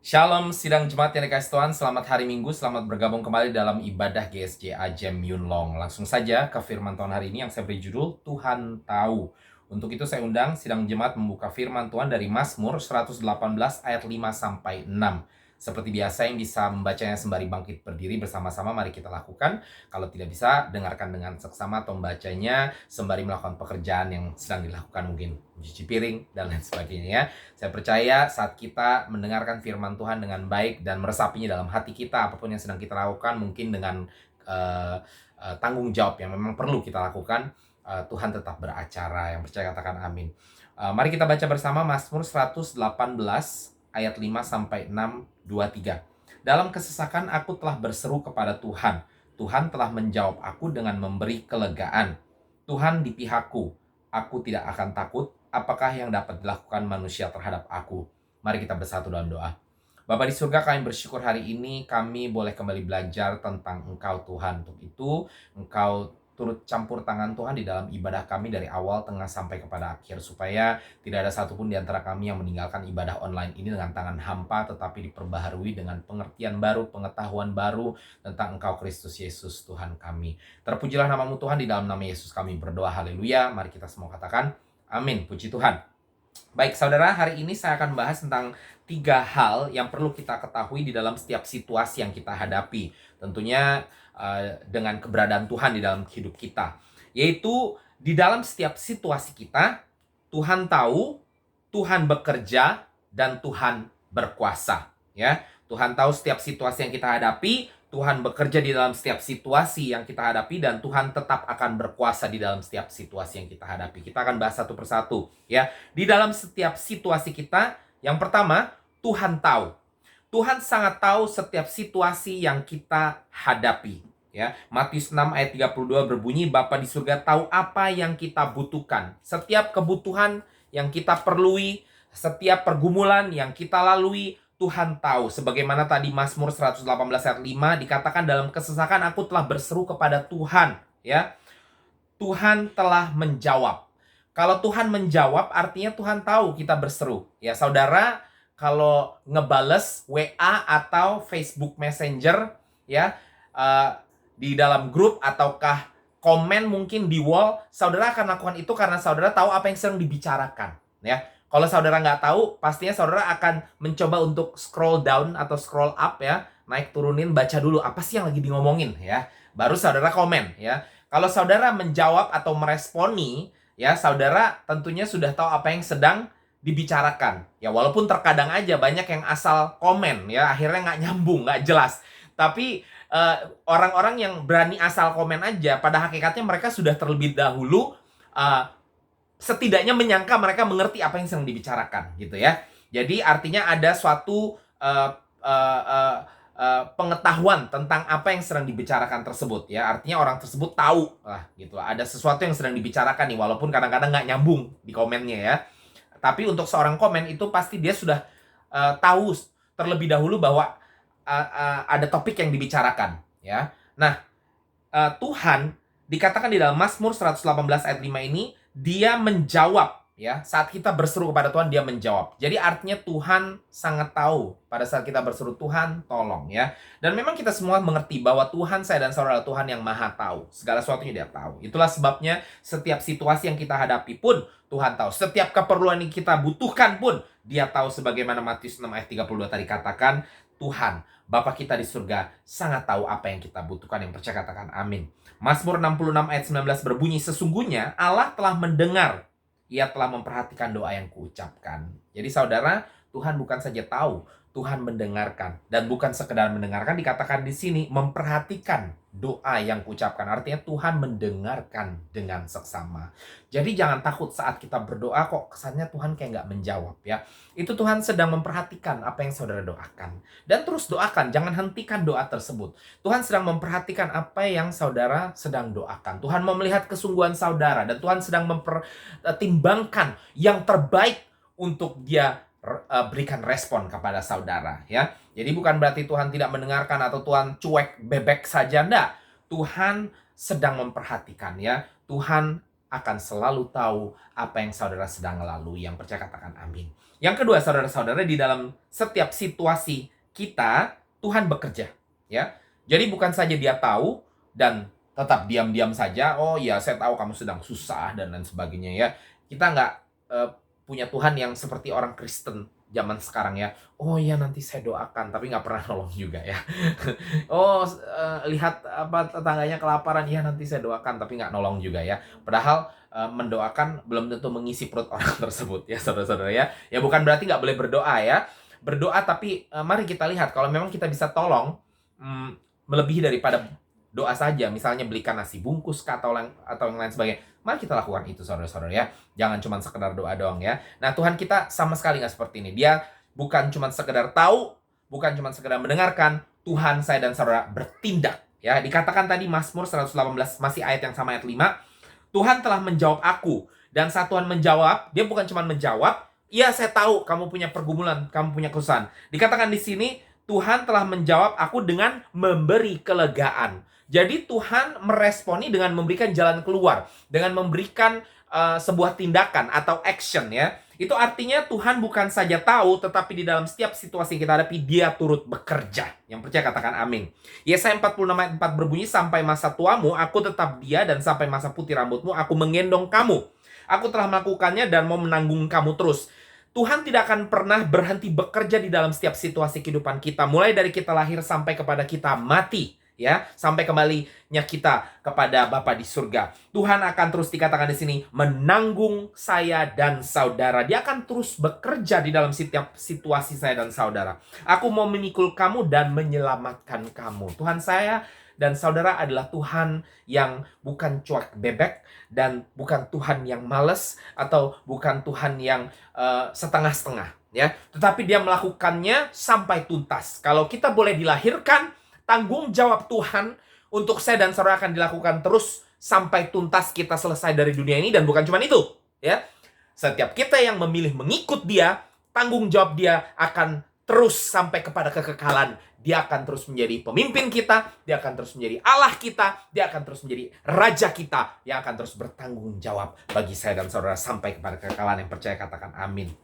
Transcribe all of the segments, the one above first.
Shalom sidang jemaat yang dikasih Tuhan, selamat hari Minggu, selamat bergabung kembali dalam ibadah GSJ Ajem Yunlong. Langsung saja ke firman Tuhan hari ini yang saya beri judul Tuhan Tahu. Untuk itu saya undang sidang jemaat membuka firman Tuhan dari Mazmur 118 ayat 5 sampai 6. Seperti biasa yang bisa membacanya sembari bangkit berdiri bersama-sama, mari kita lakukan. Kalau tidak bisa, dengarkan dengan seksama atau membacanya sembari melakukan pekerjaan yang sedang dilakukan, mungkin mencuci piring dan lain sebagainya ya. Saya percaya saat kita mendengarkan firman Tuhan dengan baik dan meresapinya dalam hati kita, apapun yang sedang kita lakukan, mungkin dengan tanggung jawab yang memang perlu kita lakukan, Tuhan tetap beracara. Yang percaya katakan amin. Mari kita baca bersama Mazmur 118 ayat 5 sampai 6, 2, 3. Dalam kesesakan aku telah berseru kepada Tuhan. Tuhan telah menjawab aku dengan memberi kelegaan. Tuhan di pihakku, aku tidak akan takut. Apakah yang dapat dilakukan manusia terhadap aku? Mari kita bersatu dalam doa. Bapa di surga, kami bersyukur hari ini kami boleh kembali belajar tentang Engkau Tuhan. Untuk itu, Engkau turut campur tangan Tuhan di dalam ibadah kami dari awal, tengah, sampai kepada akhir. Supaya tidak ada satupun di antara kami yang meninggalkan ibadah online ini dengan tangan hampa, tetapi diperbaharui dengan pengertian baru, pengetahuan baru tentang Engkau Kristus Yesus Tuhan kami. Terpujilah namamu Tuhan, di dalam nama Yesus kami berdoa, haleluya. Mari kita semua katakan amin, puji Tuhan. Baik saudara, hari ini saya akan membahas tentang 3 hal yang perlu kita ketahui di dalam setiap situasi yang kita hadapi. Tentunya dengan keberadaan Tuhan di dalam hidup kita. Yaitu di dalam setiap situasi kita, Tuhan tahu, Tuhan bekerja, dan Tuhan berkuasa. Ya, Tuhan tahu setiap situasi yang kita hadapi, Tuhan bekerja di dalam setiap situasi yang kita hadapi, dan Tuhan tetap akan berkuasa di dalam setiap situasi yang kita hadapi. Kita akan bahas satu persatu. Ya, di dalam setiap situasi kita, yang pertama, Tuhan tahu. Tuhan sangat tahu setiap situasi yang kita hadapi. Ya, Matius 6 ayat 32 berbunyi, Bapa di surga tahu apa yang kita butuhkan. Setiap kebutuhan yang kita perlui, setiap pergumulan yang kita lalui, Tuhan tahu. Sebagaimana tadi Mazmur 118 ayat 5 dikatakan, dalam kesesakan aku telah berseru kepada Tuhan. Ya, Tuhan telah menjawab. Kalau Tuhan menjawab, artinya Tuhan tahu kita berseru. Ya, saudara, kalau ngebales WA atau Facebook Messenger, ya, di dalam grup ataukah komen mungkin di wall, saudara akan lakukan itu karena saudara tahu apa yang sedang dibicarakan. Ya, kalau saudara nggak tahu, pastinya saudara akan mencoba untuk scroll down atau scroll up, ya, naik turunin, baca dulu apa sih yang lagi di ngomongin, ya, baru saudara komen, ya. Kalau saudara menjawab atau meresponi, ya, saudara tentunya sudah tahu apa yang sedang dibicarakan. Ya, walaupun terkadang aja banyak yang asal komen, ya, akhirnya nggak nyambung, nggak jelas. Tapi orang-orang yang berani asal komen aja, pada hakikatnya mereka sudah terlebih dahulu setidaknya menyangka mereka mengerti apa yang sedang dibicarakan, gitu ya. Jadi artinya ada suatu pengetahuan tentang apa yang sedang dibicarakan tersebut, ya. Artinya orang tersebut tahu lah, gitu. Ada sesuatu yang sedang dibicarakan nih, walaupun kadang-kadang nggak nyambung di komennya, ya. Tapi untuk seorang komen itu pasti dia sudah tahu terlebih dahulu bahwa ada topik yang dibicarakan, ya. Nah, Tuhan dikatakan di dalam Mazmur 118 ayat 5 ini, dia menjawab, ya. Saat kita berseru kepada Tuhan, dia menjawab. Jadi artinya Tuhan sangat tahu pada saat kita berseru, Tuhan tolong, ya. Dan memang kita semua mengerti bahwa Tuhan, saya dan saudara, Tuhan yang maha tahu. Segala sesuatunya dia tahu. Itulah sebabnya setiap situasi yang kita hadapi pun Tuhan tahu. Setiap keperluan yang kita butuhkan pun dia tahu, sebagaimana Matius 6 ayat 32 tadi katakan, Tuhan, Bapa kita di surga, sangat tahu apa yang kita butuhkan. Yang percaya katakan amin. Mazmur 66 ayat 19 berbunyi, sesungguhnya Allah telah mendengar, ia telah memperhatikan doa yang kuucapkan. Jadi saudara, Tuhan bukan saja tahu, Tuhan mendengarkan. Dan bukan sekedar mendengarkan, dikatakan di sini memperhatikan doa yang kuucapkan. Artinya Tuhan mendengarkan dengan seksama. Jadi jangan takut saat kita berdoa kok kesannya Tuhan kayak nggak menjawab, ya. Itu Tuhan sedang memperhatikan apa yang saudara doakan. Dan terus doakan, jangan hentikan doa tersebut. Tuhan sedang memperhatikan apa yang saudara sedang doakan. Tuhan mau melihat kesungguhan saudara, dan Tuhan sedang mempertimbangkan yang terbaik untuk dia berikan respon kepada saudara, ya. Jadi bukan berarti Tuhan tidak mendengarkan atau Tuhan cuek bebek saja, enggak. Tuhan sedang memperhatikan, ya. Tuhan akan selalu tahu apa yang saudara sedang lalui. Yang percaya katakan amin. Yang kedua, saudara-saudara, di dalam setiap situasi kita, Tuhan bekerja, ya. Jadi bukan saja dia tahu dan tetap diam-diam saja, oh ya saya tahu kamu sedang susah dan lain sebagainya ya. Kita nggak eh, punya Tuhan yang seperti orang Kristen zaman sekarang ya. Oh ya nanti saya doakan, tapi nggak pernah nolong juga ya. Oh lihat apa tetangganya kelaparan, ya nanti saya doakan, tapi nggak nolong juga ya. Padahal mendoakan belum tentu mengisi perut orang tersebut ya saudara-saudara ya. Ya bukan berarti nggak boleh berdoa ya. Berdoa tapi mari kita lihat kalau memang kita bisa tolong melebihi daripada doa saja, misalnya belikan nasi bungkus atau yang lain sebagainya. Mari kita lakukan itu saudara-saudara ya. Jangan cuma sekedar doa doang ya. Nah Tuhan kita sama sekali nggak seperti ini. Dia bukan cuma sekedar tahu, bukan cuma sekedar mendengarkan. Tuhan, saya dan saudara bertindak ya. Dikatakan tadi Mazmur 118 masih ayat yang sama, ayat 5. Tuhan telah menjawab aku. Dan saat Tuhan menjawab, dia bukan cuma menjawab, iya saya tahu kamu punya pergumulan, kamu punya kesusahan. Dikatakan di sini Tuhan telah menjawab aku dengan memberi kelegaan. Jadi Tuhan meresponi dengan memberikan jalan keluar, dengan memberikan sebuah tindakan atau action ya. Itu artinya Tuhan bukan saja tahu, tetapi di dalam setiap situasi kita hadapi, dia turut bekerja. Yang percaya katakan amin. Yesaya 46 ayat 4 berbunyi, sampai masa tuamu aku tetap dia, dan sampai masa putih rambutmu aku menggendong kamu. Aku telah melakukannya dan mau menanggung kamu terus. Tuhan tidak akan pernah berhenti bekerja di dalam setiap situasi kehidupan kita. Mulai dari kita lahir sampai kepada kita mati. Ya, sampai kembalinya kita kepada Bapa di surga. Tuhan akan terus dikatakan di sini menanggung saya dan saudara. Dia akan terus bekerja di dalam setiap situasi saya dan saudara. Aku mau memikul kamu dan menyelamatkan kamu. Tuhan saya dan saudara adalah Tuhan yang bukan cuek bebek dan bukan Tuhan yang males atau bukan Tuhan yang setengah-setengah ya. Tetapi dia melakukannya sampai tuntas. Kalau kita boleh dilahirkan, tanggung jawab Tuhan untuk saya dan saudara akan dilakukan terus sampai tuntas kita selesai dari dunia ini. Dan bukan cuma itu ya. Setiap kita yang memilih mengikut dia, tanggung jawab dia akan terus sampai kepada kekekalan. Dia akan terus menjadi pemimpin kita, dia akan terus menjadi Allah kita, dia akan terus menjadi raja kita, yang akan terus bertanggung jawab bagi saya dan saudara sampai kepada kekekalan. Yang percaya katakan amin.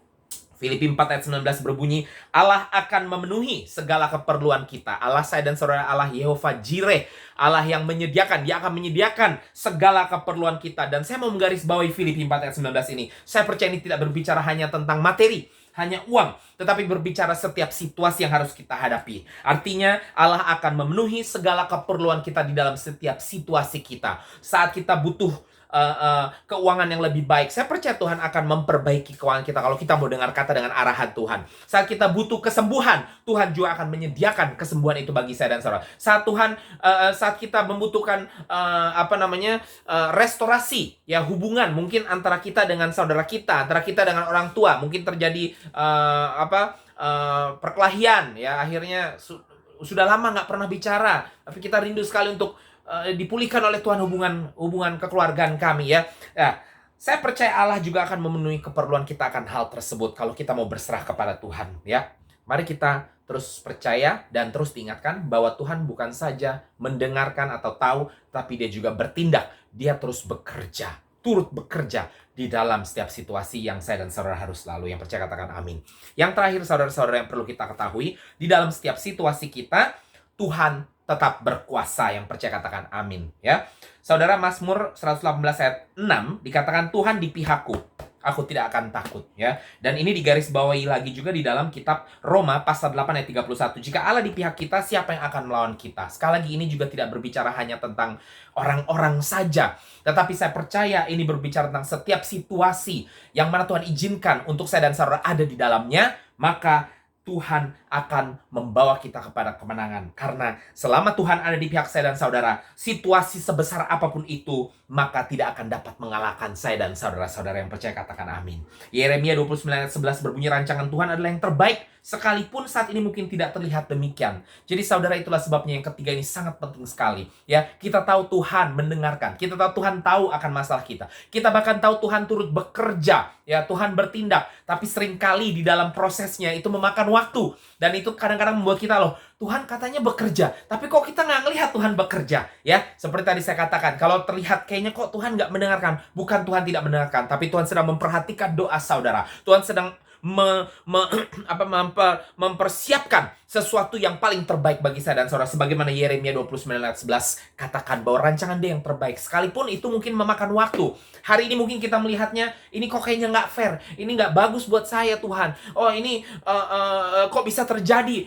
Filipi 4 ayat 19 berbunyi, Allah akan memenuhi segala keperluan kita. Allah saya dan saudara, Allah Yehova Jireh, Allah yang menyediakan, dia akan menyediakan segala keperluan kita. Dan saya mau menggarisbawahi Filipi 4 ayat 19 ini. Saya percaya ini tidak berbicara hanya tentang materi, hanya uang, tetapi berbicara setiap situasi yang harus kita hadapi. Artinya Allah akan memenuhi segala keperluan kita di dalam setiap situasi kita. Saat kita butuh keuangan yang lebih baik, saya percaya Tuhan akan memperbaiki keuangan kita kalau kita mau dengar kata dengan arahan Tuhan. Saat kita butuh kesembuhan, Tuhan juga akan menyediakan kesembuhan itu bagi saya dan saudara. Saat kita membutuhkan restorasi ya, hubungan mungkin antara kita dengan saudara kita, antara kita dengan orang tua, mungkin terjadi perkelahian ya, akhirnya sudah lama nggak pernah bicara, tapi kita rindu sekali untuk dipulihkan oleh Tuhan hubungan kekeluargaan kami ya. Nah, saya percaya Allah juga akan memenuhi keperluan kita akan hal tersebut kalau kita mau berserah kepada Tuhan ya. Mari kita terus percaya dan terus diingatkan bahwa Tuhan bukan saja mendengarkan atau tahu, tapi dia juga bertindak. Dia terus bekerja, turut bekerja di dalam setiap situasi yang saya dan saudara harus lalui. Yang percaya katakan amin. Yang terakhir saudara-saudara yang perlu kita ketahui, di dalam setiap situasi kita, Tuhan tetap berkuasa. Yang percaya katakan amin ya. Saudara, Mazmur 118 ayat 6 dikatakan Tuhan di pihakku, aku tidak akan takut ya. Dan ini digarisbawahi lagi juga di dalam kitab Roma pasal 8 ayat 31. Jika Allah di pihak kita, siapa yang akan melawan kita? Sekali lagi ini juga tidak berbicara hanya tentang orang-orang saja, tetapi saya percaya ini berbicara tentang setiap situasi yang mana Tuhan izinkan untuk saya dan saudara ada di dalamnya, maka Tuhan akan membawa kita kepada kemenangan. Karena selama Tuhan ada di pihak saya dan saudara, situasi sebesar apapun itu, maka tidak akan dapat mengalahkan saya dan saudara-saudara. Yang percaya katakan amin. Yeremia 29 ayat 11 berbunyi, rancangan Tuhan adalah yang terbaik, sekalipun saat ini mungkin tidak terlihat demikian. Jadi saudara, itulah sebabnya yang ketiga ini sangat penting sekali ya. Kita tahu Tuhan mendengarkan, kita tahu Tuhan tahu akan masalah kita, kita bahkan tahu Tuhan turut bekerja ya, Tuhan bertindak. Tapi seringkali di dalam prosesnya itu memakan waktu, dan itu kadang-kadang membuat kita Tuhan katanya bekerja, tapi kok kita nggak ngelihat Tuhan bekerja ya. Seperti tadi saya katakan, kalau terlihat kayaknya kok Tuhan nggak mendengarkan, bukan Tuhan tidak mendengarkan, tapi Tuhan sedang memperhatikan doa saudara. Tuhan sedang mempersiapkan sesuatu yang paling terbaik bagi saya dan saudara. Sebagaimana Yeremia 29 ayat 11 katakan bahwa rancangan Dia yang terbaik, sekalipun itu mungkin memakan waktu. Hari ini mungkin kita melihatnya, ini kok kayaknya nggak fair, ini nggak bagus buat saya Tuhan. Oh ini kok bisa terjadi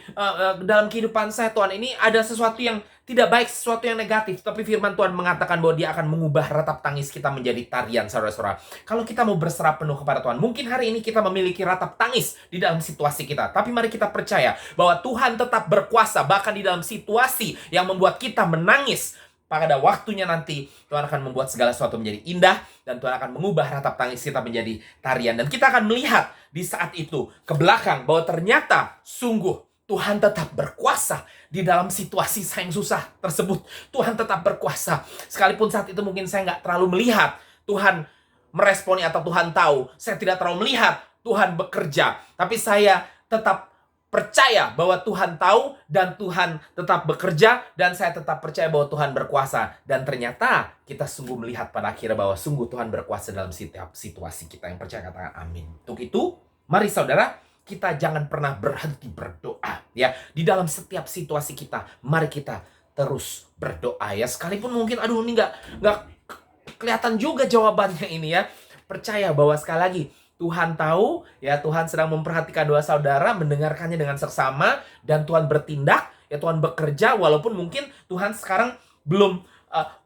dalam kehidupan saya Tuhan. Ini ada sesuatu yang tidak baik, sesuatu yang negatif. Tapi firman Tuhan mengatakan bahwa Dia akan mengubah ratap tangis kita menjadi tarian, saudara-saudara. Kalau kita mau berserah penuh kepada Tuhan, mungkin hari ini kita memiliki ratap tangis di dalam situasi kita. Tapi mari kita percaya bahwa Tuhan tetap berkuasa, bahkan di dalam situasi yang membuat kita menangis. Pada waktunya nanti, Tuhan akan membuat segala sesuatu menjadi indah, dan Tuhan akan mengubah ratap tangis kita menjadi tarian. Dan kita akan melihat di saat itu ke belakang bahwa ternyata sungguh Tuhan tetap berkuasa di dalam situasi saya yang susah tersebut. Tuhan tetap berkuasa. Sekalipun saat itu mungkin saya nggak terlalu melihat Tuhan meresponi atau Tuhan tahu. Saya tidak terlalu melihat Tuhan bekerja. Tapi saya tetap percaya bahwa Tuhan tahu dan Tuhan tetap bekerja. Dan saya tetap percaya bahwa Tuhan berkuasa. Dan ternyata kita sungguh melihat pada akhirnya bahwa sungguh Tuhan berkuasa dalam setiap situasi kita. Yang percaya katakan amin. Untuk itu, mari saudara, kita jangan pernah berhenti berdoa ya. Di dalam setiap situasi kita, mari kita terus berdoa ya. Sekalipun mungkin ini nggak kelihatan juga jawabannya ini ya. Percaya bahwa sekali lagi Tuhan tahu ya, Tuhan sedang memperhatikan doa saudara, mendengarkannya dengan seksama, dan Tuhan bertindak ya, Tuhan bekerja walaupun mungkin Tuhan sekarang belum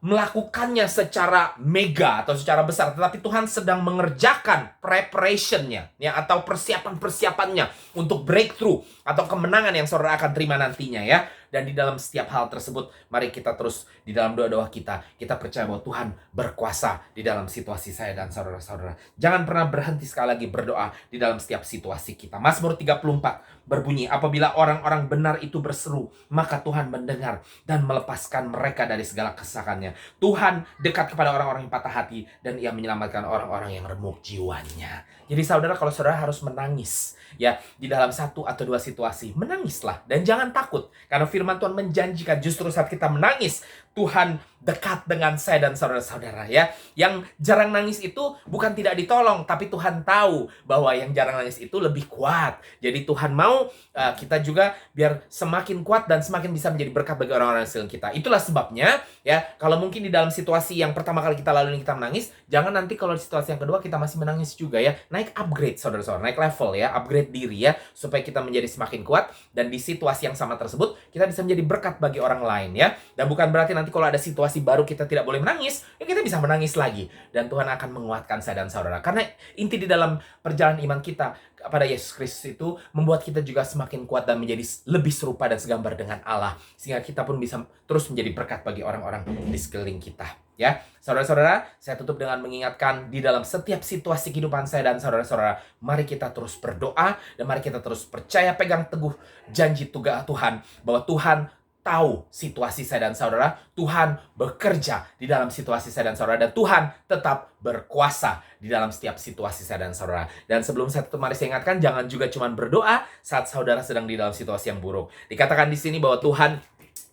melakukannya secara mega atau secara besar, tetapi Tuhan sedang mengerjakan preparationnya ya, atau persiapan-persiapannya untuk breakthrough atau kemenangan yang saudara akan terima nantinya ya. Dan di dalam setiap hal tersebut, mari kita terus di dalam doa-doa kita percaya bahwa Tuhan berkuasa di dalam situasi saya dan saudara-saudara. Jangan pernah berhenti sekali lagi berdoa di dalam setiap situasi kita. Mazmur 34 berbunyi, apabila orang-orang benar itu berseru, maka Tuhan mendengar dan melepaskan mereka dari segala kesesakannya. Tuhan dekat kepada orang-orang yang patah hati, dan Ia menyelamatkan orang-orang yang remuk jiwanya. Jadi saudara, kalau saudara harus menangis ya di dalam satu atau dua situasi, menangislah dan jangan takut, karena firman Tuhan menjanjikan justru saat kita menangis, Tuhan dekat dengan saya dan saudara-saudara ya. Yang jarang nangis itu bukan tidak ditolong, tapi Tuhan tahu bahwa yang jarang nangis itu lebih kuat. Jadi Tuhan mau kita juga biar semakin kuat dan semakin bisa menjadi berkat bagi orang-orang sekeliling kita. Itulah sebabnya ya, kalau mungkin di dalam situasi yang pertama kali kita lalui kita menangis, jangan nanti kalau di situasi yang kedua kita masih menangis juga ya. Naik upgrade saudara-saudara, naik level ya, upgrade diri ya, supaya kita menjadi semakin kuat, dan di situasi yang sama tersebut kita bisa menjadi berkat bagi orang lain ya. Dan bukan berarti nanti kalau ada situasi baru kita tidak boleh menangis, ya kita bisa menangis lagi, dan Tuhan akan menguatkan saya dan saudara. Karena inti di dalam perjalanan iman kita kepada Yesus Kristus itu membuat kita juga semakin kuat dan menjadi lebih serupa dan segambar dengan Allah, sehingga kita pun bisa terus menjadi berkat bagi orang-orang di sekeliling kita ya. Saudara-saudara, saya tutup dengan mengingatkan di dalam setiap situasi kehidupan saya dan saudara-saudara, mari kita terus berdoa dan mari kita terus percaya, pegang teguh janji Tuhan bahwa Tuhan tahu situasi saya dan saudara, Tuhan bekerja di dalam situasi saya dan saudara, dan Tuhan tetap berkuasa di dalam setiap situasi saya dan saudara. Dan sebelum saya tutup, mari saya ingatkan, jangan juga cuma berdoa saat saudara sedang di dalam situasi yang buruk. Dikatakan di sini bahwa Tuhan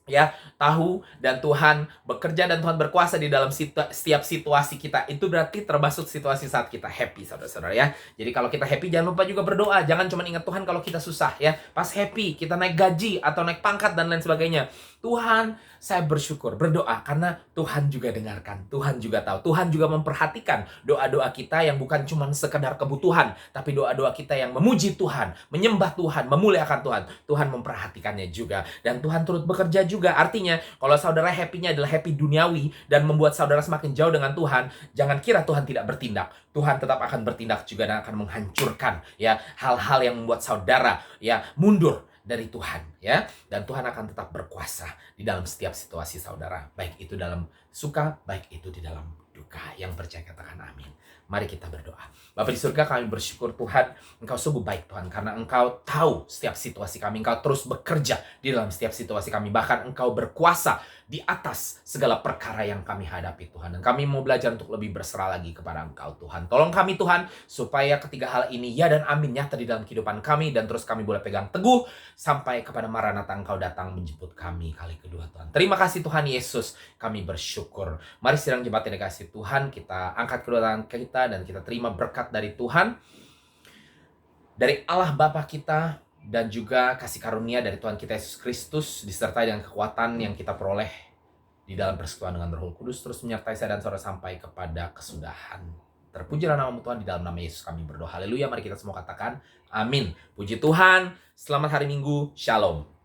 ya tahu dan Tuhan bekerja dan Tuhan berkuasa di dalam setiap situasi kita. Itu berarti termasuk situasi saat kita happy, saudara-saudara ya. Jadi kalau kita happy, jangan lupa juga berdoa. Jangan cuma ingat Tuhan kalau kita susah ya. Pas happy, kita naik gaji atau naik pangkat dan lain sebagainya, Tuhan, saya bersyukur, berdoa, karena Tuhan juga dengarkan, Tuhan juga tahu, Tuhan juga memperhatikan doa-doa kita yang bukan cuma sekedar kebutuhan, tapi doa-doa kita yang memuji Tuhan, menyembah Tuhan, memuliakan Tuhan. Tuhan memperhatikannya juga, dan Tuhan turut bekerja juga. Artinya, kalau saudara happy-nya adalah happy duniawi dan membuat saudara semakin jauh dengan Tuhan, jangan kira Tuhan tidak bertindak. Tuhan tetap akan bertindak juga dan akan menghancurkan ya hal-hal yang membuat saudara ya mundur dari Tuhan ya, dan Tuhan akan tetap berkuasa di dalam setiap situasi saudara, baik itu dalam suka, baik itu di dalam duka. Yang percaya katakan amin. Mari kita berdoa. Bapa di surga, kami bersyukur Tuhan, Engkau sungguh baik Tuhan, karena Engkau tahu setiap situasi kami, Engkau terus bekerja di dalam setiap situasi kami, bahkan Engkau berkuasa di atas segala perkara yang kami hadapi Tuhan. Dan kami mau belajar untuk lebih berserah lagi kepada Engkau Tuhan. Tolong kami Tuhan, supaya ketiga hal ini ya dan amin nyata di dalam kehidupan kami, dan terus kami boleh pegang teguh sampai kepada Maranatha Engkau datang menjemput kami kali kedua Tuhan. Terima kasih Tuhan Yesus, kami bersyukur. Mari sidang jemaat yang dikasihi Tuhan, kita angkat kedua tangan kita dan kita terima berkat dari Tuhan. dari Allah Bapa kita dan juga kasih karunia dari Tuhan kita Yesus Kristus disertai dengan kekuatan yang kita peroleh di dalam persekutuan dengan Roh Kudus terus menyertai saya dan saudara sampai kepada kesudahan. Terpujilah nama Tuhan, di dalam nama Yesus kami berdoa. Haleluya, mari kita semua katakan amin. Puji Tuhan, selamat hari Minggu, shalom.